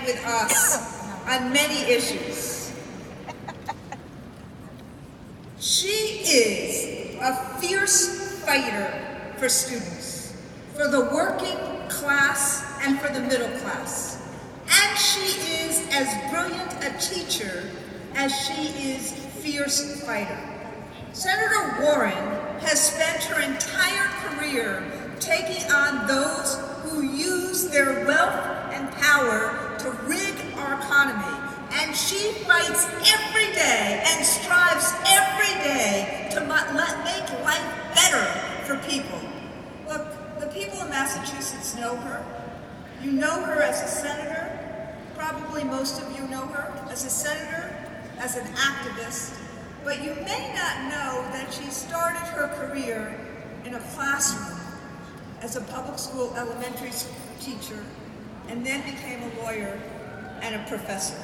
with us on many issues. She is a fierce fighter for students, for the working class and for the middle class. And she is as brilliant a teacher as she is fierce fighter. Senator Warren has spent her entire career taking on those who use their wealth and power to rig our economy. And she fights every day and strives every day to make life better for people. Look, the people of Massachusetts know her. You know her as a senator. Probably most of you know her as a senator, as an activist. But you may not know that she started her career in a classroom as a public school elementary school teacher, and then became a lawyer and a professor.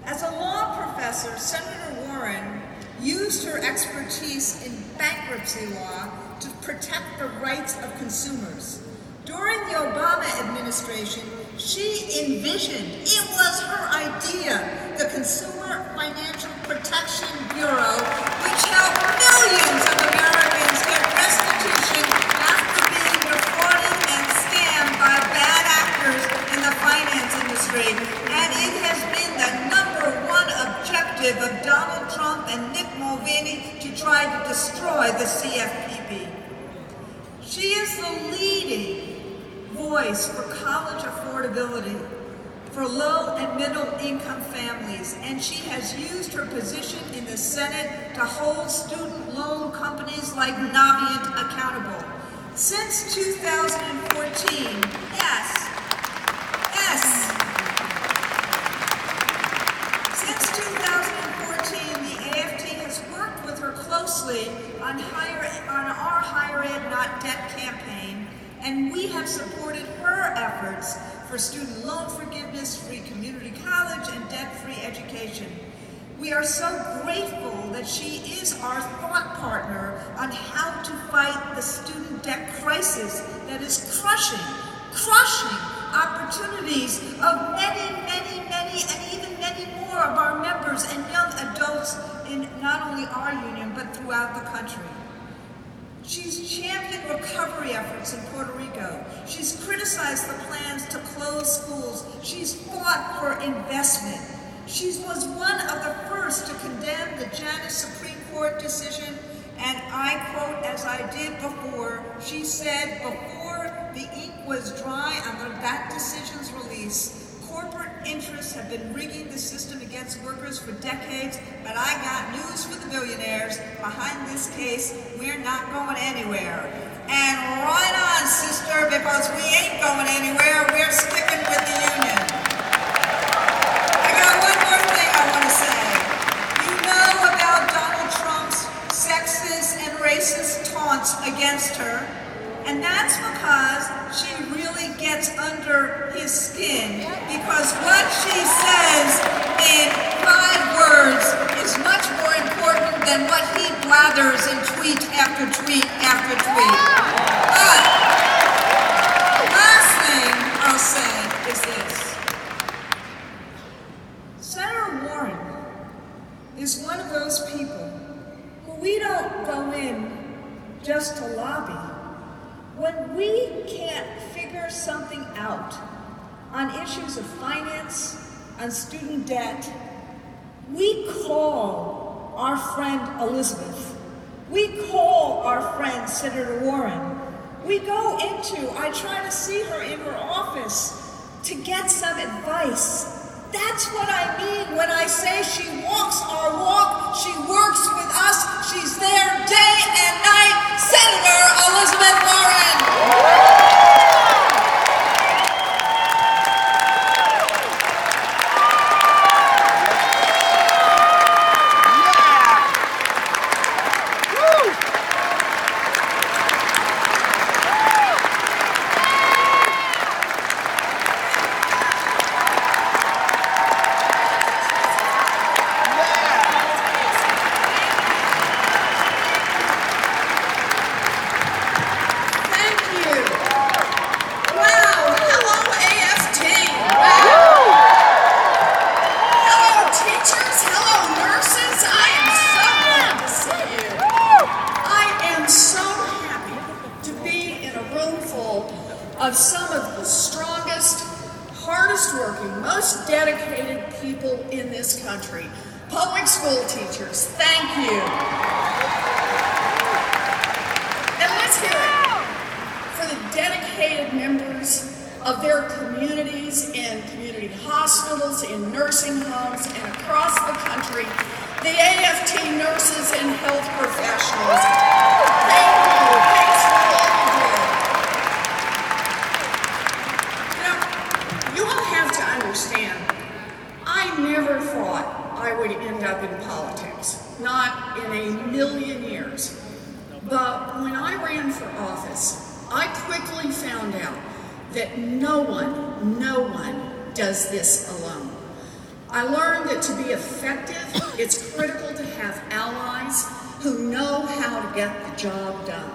As a law professor, Senator Warren used her expertise in bankruptcy law to protect the rights of consumers. During the Obama administration, she envisioned, it was her idea, the Consumer Financial Protection Bureau, which helped millions of Americans get restitution after being defrauded and scammed by bad actors in the finance industry. And it has been the #1 objective of Donald Trump and Nick Mulvaney to try to destroy the CFPB. She is the leading voice for college affordability for low and middle income families, and she has used her position in the Senate to hold student loan companies like Navient accountable. Since 2014, since 2014, the AFT has worked with her closely on our Higher Ed Not Debt campaign, and we have supported her efforts for student loan forgiveness, free community college, and debt-free education. We are so grateful that she is our thought partner on how to fight the student debt crisis that is crushing opportunities of many, and even many more of our members and young adults in not only our union, but throughout the country. She's championed recovery efforts in Puerto Rico. She's criticized the plans to close schools. She's fought for investment. She was one of the first to condemn the Janus Supreme Court decision, and I quote, as I did before, she said, before the ink was dry on that decision's release, corporate interests have been rigging the system against workers for decades, but I got news for the billionaires. Behind this case, we're not going anywhere. And right on, sister, because we ain't going anywhere. We're sticking with the union. I got one more thing I want to say. You know about Donald Trump's sexist and racist taunts against her, and that's because she really gets under his skin, because what she says in 5 words is much more important than what he blathers in tweet after tweet after tweet. But the last thing I'll say is this. Senator Warren is one of those people who we don't go in just to lobby. When we can't figure something out on issues of finance, on student debt, we call our friend Elizabeth. We call our friend Senator Warren. We go I try to see her in her office to get some advice. That's what I mean when I say she walks our walk, she works with us, she's there day and night, Senator Elizabeth Warren. Thank you. hardest-working, most dedicated people in this country, public school teachers, thank you. And let's hear it for the dedicated members of their communities in community hospitals, in nursing homes, and across the country, the AFT nurses and health professionals. Thank you. Thanks for all you do. You all have to understand, I never thought I would end up in politics, not in a million years. But when I ran for office, I quickly found out that no one does this alone. I learned that to be effective, it's critical to have allies who know how to get the job done.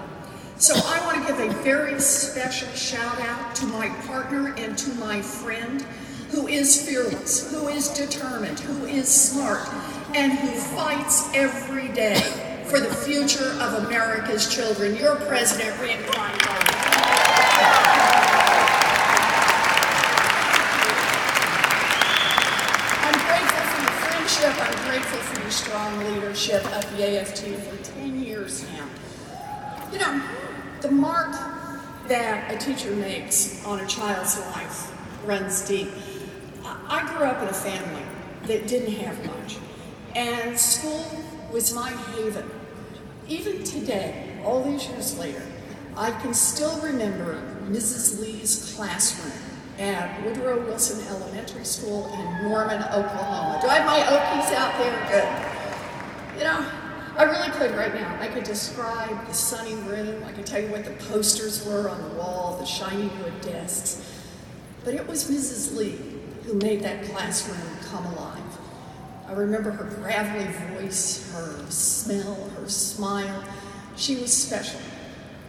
So I want to give a very special shout out to my partner and to my friend who is fearless, who is determined, who is smart, and who fights every day for the future of America's children. Your President, Randy Weingarten. I'm grateful for your strong leadership of the AFT for 10 years now. You know, the mark that a teacher makes on a child's life runs deep. I grew up in a family that didn't have much, and school was my haven. Even today, all these years later, I can still remember Mrs. Lee's classroom at Woodrow Wilson Elementary School in Norman, Oklahoma. Do I have my Okies out there? Good. You know, I really could right now. I could describe the sunny room. I could tell you what the posters were on the wall, the shiny wood desks. But it was Mrs. Lee who made that classroom come alive. I remember her gravelly voice, her smell, her smile. She was special.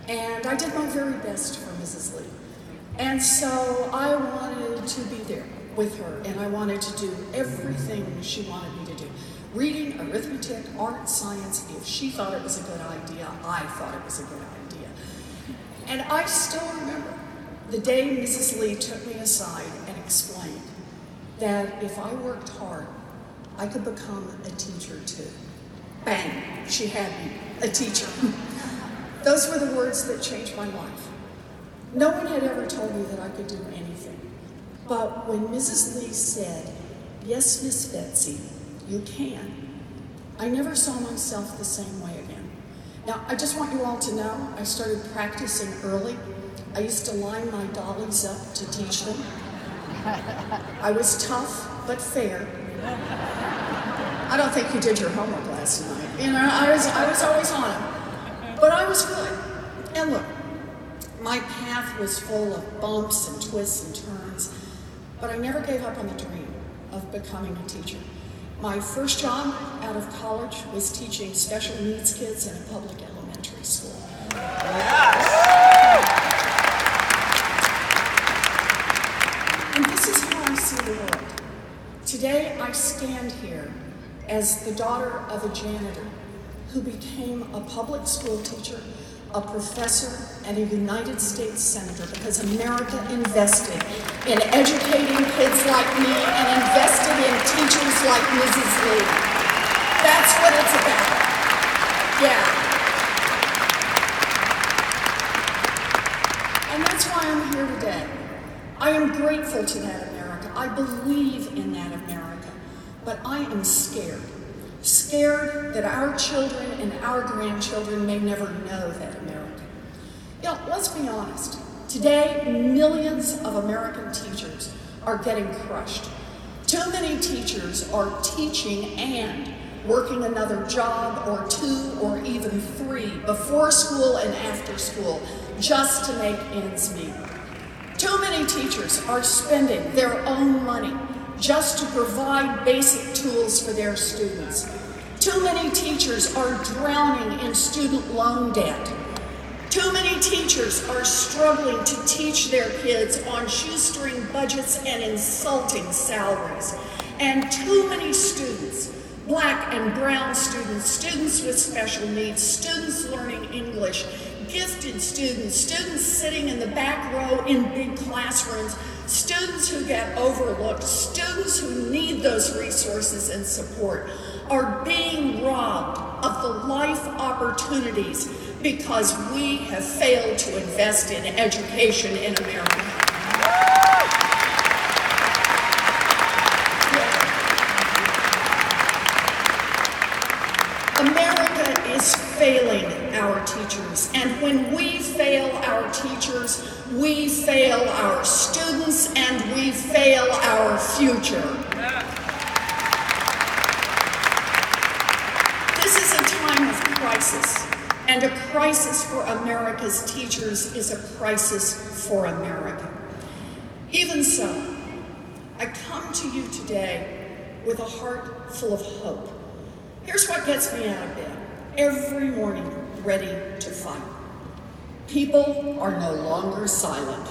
And I did my very best for Mrs. Lee. And so I wanted to be there with her, and I wanted to do everything she wanted me to do. Reading, arithmetic, art, science. If she thought it was a good idea, I thought it was a good idea. And I still remember the day Mrs. Lee took me aside and explained that if I worked hard, I could become a teacher too. Bang, she had me, a teacher. Those were the words that changed my life. No one had ever told me that I could do anything. But when Mrs. Lee said, "Yes, Miss Betsy, you can," I never saw myself the same way again. Now, I just want you all to know, I started practicing early. I used to line my dollies up to teach them. I was tough, but fair. I don't think you did your homework last night. You know, I was always on it. But I was good. And look, my path was full of bumps and twists and turns, but I never gave up on the dream of becoming a teacher. My first job out of college was teaching special needs kids in a public elementary school. Yes. And this is how I see the world. Today I stand here as the daughter of a janitor who became a public school teacher, a professor, and a United States Senator because America invested in educating kids like me and invested in teachers like Mrs. Lee. That's what it's about. Yeah. And that's why I'm here today. I am grateful to that America. I believe in that America. But I am scared. Scared that our children and our grandchildren may never know that America. You know, let's be honest. Today, millions of American teachers are getting crushed. Too many teachers are teaching and working another job or two or even three before school and after school just to make ends meet. Too many teachers are spending their own money just to provide basic tools for their students. Too many teachers are drowning in student loan debt. Too many teachers are struggling to teach their kids on shoestring budgets and insulting salaries. And too many students, Black and brown students, students with special needs, students learning English, gifted students, students sitting in the back row in big classrooms, Students who get overlooked, students who need those resources and support are being robbed of the life opportunities because we have failed to invest in education in America. America is failing our teachers, and when we fail our teachers, we fail our students and we fail our future. This is a time of crisis, and a crisis for America's teachers is a crisis for America. Even so, I come to you today with a heart full of hope. Here's what gets me out of bed every morning, ready to fight. People are no longer silent.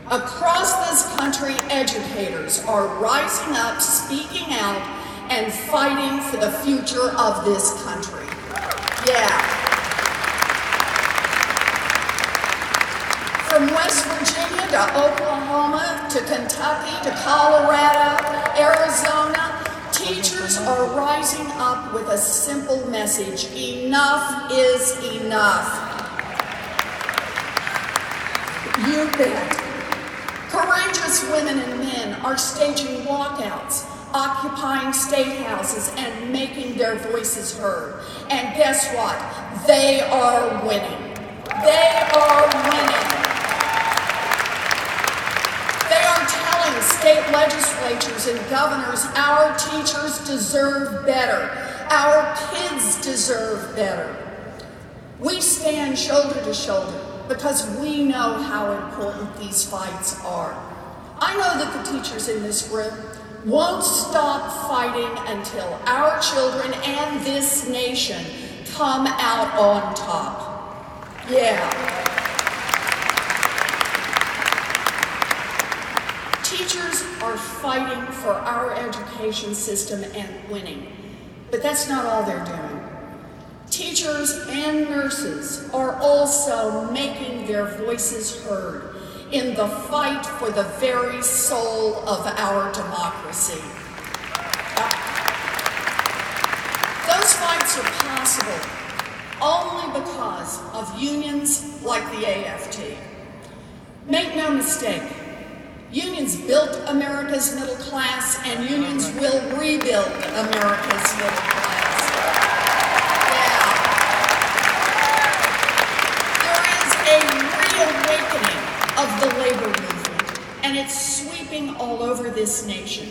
Across this country, educators are rising up, speaking out, and fighting for the future of this country. Yeah. From West Virginia to Oklahoma to Kentucky to Colorado, Arizona, teachers are rising up with a simple message: enough is enough. You bet. Courageous women and men are staging walkouts, occupying state houses, and making their voices heard. And guess what? They are winning. They are winning. They are telling state legislatures and governors our teachers deserve better. Our kids deserve better. We stand shoulder to shoulder because we know how important these fights are. I know that the teachers in this room won't stop fighting until our children and this nation come out on top. Yeah. Teachers are fighting for our education system and winning, but that's not all they're doing. Teachers and nurses are also making their voices heard in the fight for the very soul of our democracy. Those fights are possible only because of unions like the AFT. Make no mistake, unions built America's middle class, and unions will rebuild America's middle class. Reawakening of the labor movement, and it's sweeping all over this nation.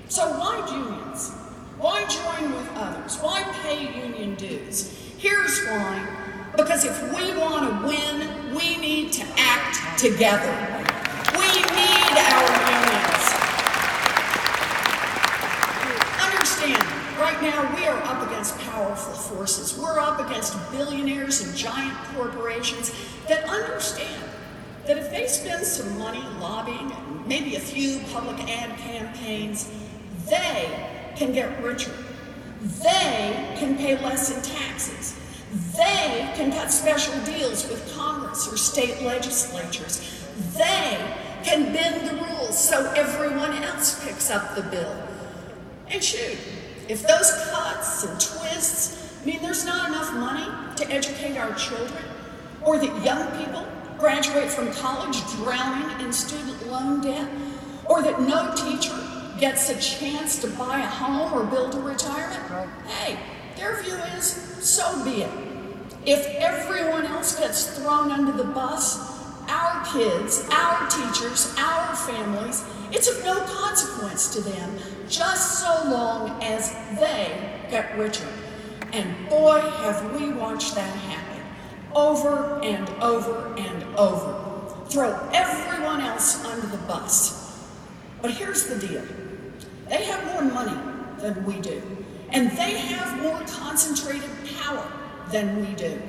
So why unions? Why join with others? Why pay union dues? Here's why. Because if we want to win, we need to act together. We need our unions. Understand, right now we are up against powerful forces. We're up against billionaires and giant corporations that understand that if they spend some money lobbying and maybe a few public ad campaigns, they can get richer. They can pay less in taxes. They can cut special deals with Congress or state legislatures. They can bend the rules so everyone else picks up the bill. And shoot, if those cuts and twists mean there's not enough money to educate our children, or that young people graduate from college drowning in student loan debt, or that no teacher gets a chance to buy a home or build a retirement, hey, their view is, so be it. If everyone else gets thrown under the bus, our kids, our teachers, our families, it's of no consequence to them, just so long as they get richer. And boy, have we watched that happen over and over and over. Throw everyone else under the bus. But here's the deal. They have more money than we do, and they have more concentrated power than we do.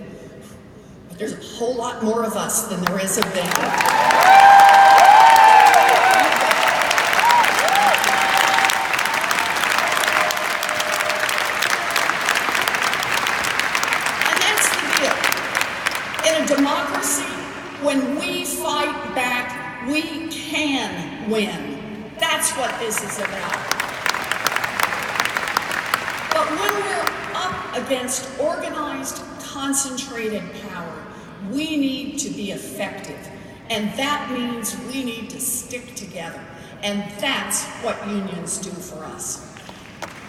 But there's a whole lot more of us than there is of them. In a democracy, when we fight back, we can That's what this is about. But when we're up against organized, concentrated power, we need to be effective. And that means we need to stick together. And that's what unions do for us.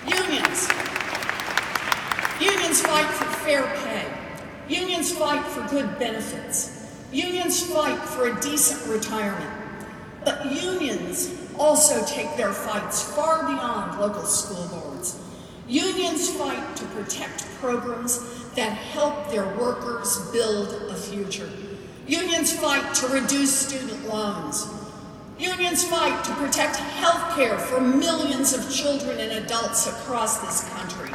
Unions. Unions fight for fair pay. Unions fight for good benefits. Unions fight for a decent retirement. But unions also take their fights far beyond local school boards. Unions fight to protect programs that help their workers build a future. Unions fight to reduce student loans. Unions fight to protect health care for millions of children and adults across this country.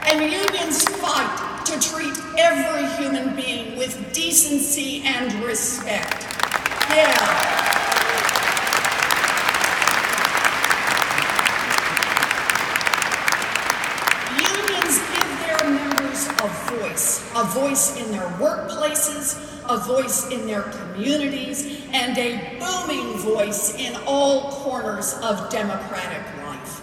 And unions fight to treat every human being with decency and respect. Yeah. A voice in their workplaces, a voice in their communities, and a booming voice in all corners of democratic life.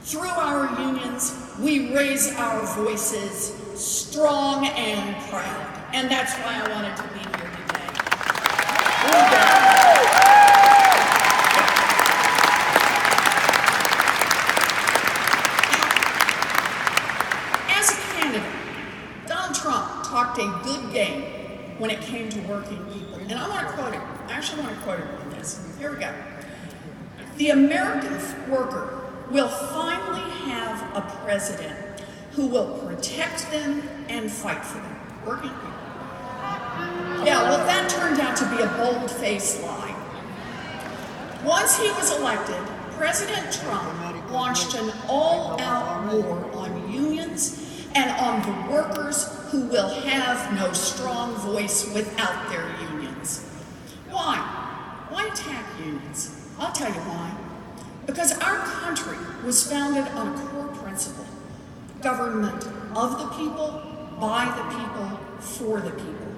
Through our unions, we raise our voices strong and proud, and that's why I wanted to be here today. Talked a good game when it came to working people. And I want to quote him. I actually want to quote him on this. Here we go. The American worker will finally have a president who will protect them and fight for them. Working people. Yeah, well, that turned out to be a bold-faced lie. Once he was elected, President Trump launched an all-out war on unions and on the workers who will have no strong voice without their unions. Why? Why attack unions? I'll tell you why. Because our country was founded on a core principle: government of the people, by the people, for the people.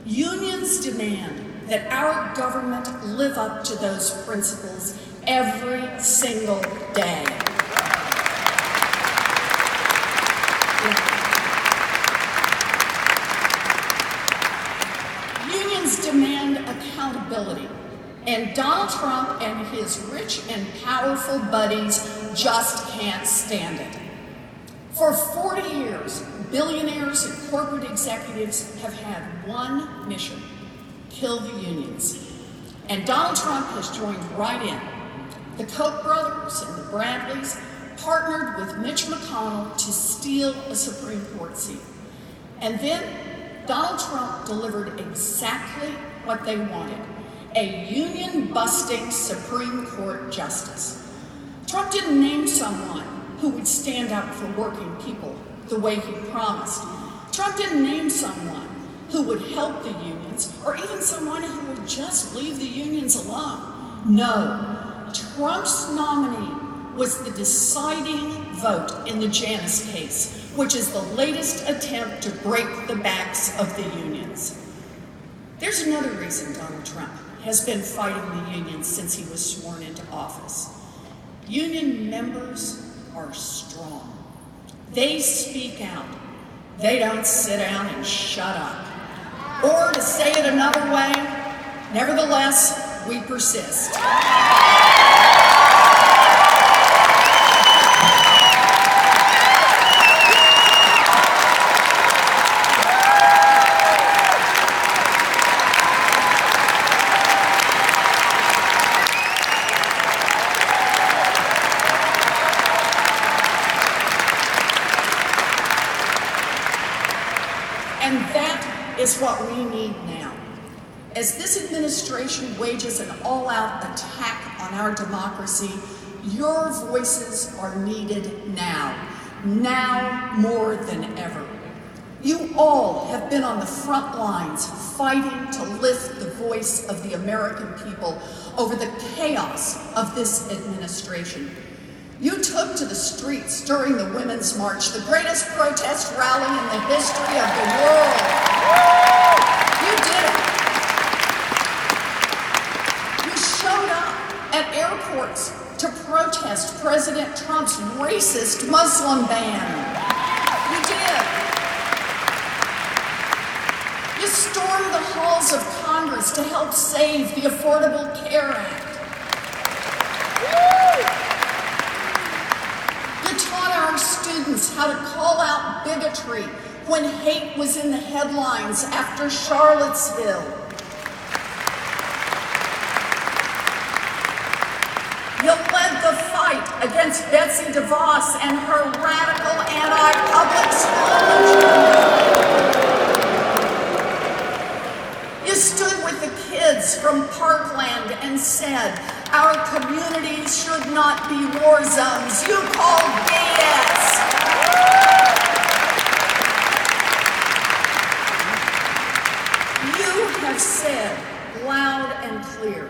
Unions demand that our government live up to those principles every single day. Unions demand accountability, and Donald Trump and his rich and powerful buddies just can't stand it. For 40 years, billionaires and corporate executives have had one mission: kill the unions. And Donald Trump has joined right in. The Koch brothers and the Bradleys partnered with Mitch McConnell to steal a Supreme Court seat. And then Donald Trump delivered exactly what they wanted: a union-busting Supreme Court justice. Trump didn't name someone who would stand up for working people the way he promised. Trump didn't name someone who would help the unions, or even someone who would just leave the unions alone. No, Trump's nominee was the deciding vote in the Janus case, which is the latest attempt to break the backs of the unions. There's another reason Donald Trump has been fighting the unions since he was sworn into office. Union members are strong. They speak out. They don't sit down and shut up. Or to say it another way, nevertheless, we persist. And that is what we need now. As this administration wages an all-out attack on our democracy, your voices are needed now more than ever. You all have been on the front lines fighting to lift the voice of the American people over the chaos of this administration. You took to the streets during the Women's March, the greatest protest rally in the history of the world. You did it. You showed up at airports to protest President Trump's racist Muslim ban. You did. You stormed the halls of Congress to help save the Affordable Care Act. You taught our students how to call out bigotry when hate was in the headlines after Charlottesville. You led the fight against Betsy DeVos and her radical anti-public school agenda. You stood with the kids from Parkland and said, our communities should not be war zones. You called BS. You have said loud and clear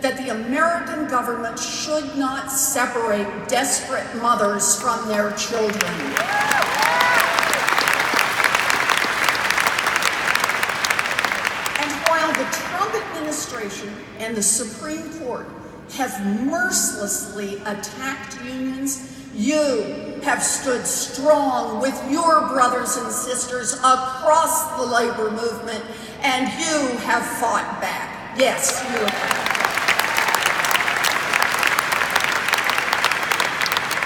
that the American government should not separate desperate mothers from their children. And while the Trump administration and the Supreme Court have mercilessly attacked unions, you have stood strong with your brothers and sisters across the labor movement, and you have fought back. Yes, you have.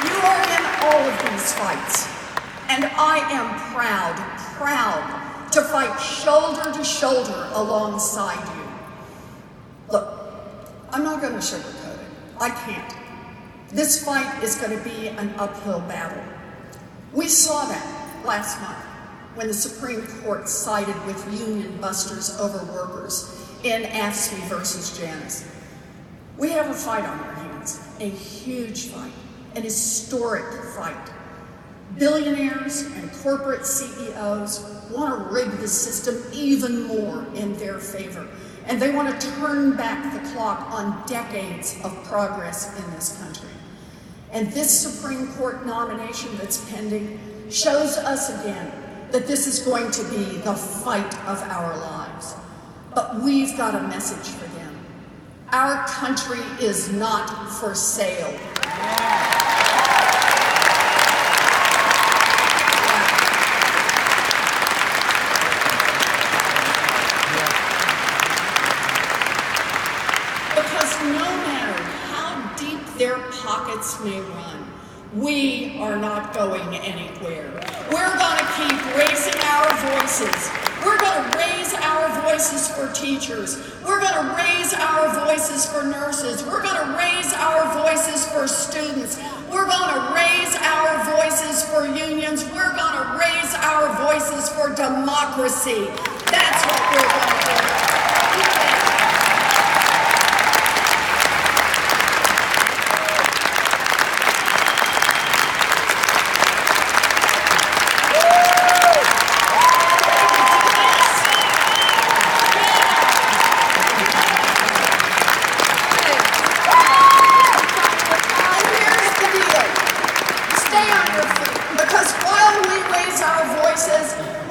You are in all of these fights, and I am proud to fight shoulder to shoulder alongside you. Look, I'm not going to sugarcoat it. I can't. This fight is going to be an uphill battle. We saw that last month when the Supreme Court sided with union busters over workers in AFT versus Janus. We have a fight on our hands, a huge fight, an historic fight. Billionaires and corporate CEOs want to rig the system even more in their favor, and they want to turn back the clock on decades of progress in this country. And this Supreme Court nomination that's pending shows us again that this is going to be the fight of our lives. But we've got a message for them. Our country is not for sale. Because no matter how deep their pockets may run, we are not going anywhere. We're going to keep raising our voices. We're going to raise our voices for teachers. We're going to raise our voices for nurses. We're going to raise our voices for students. We're going to raise our voices for unions. We're going to raise our voices for democracy. That's what we're going to do.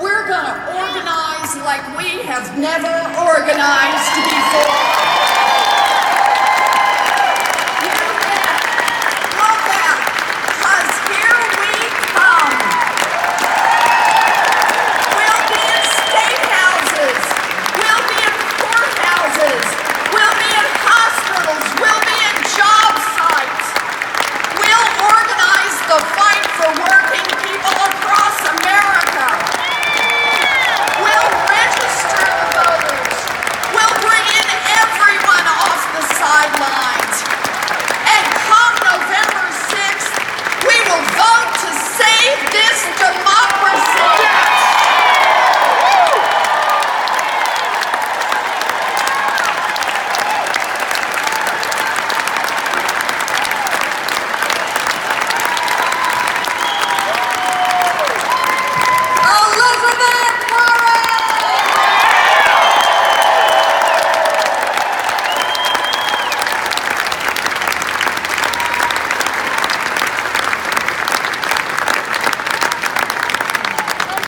We're going to organize like we have never organized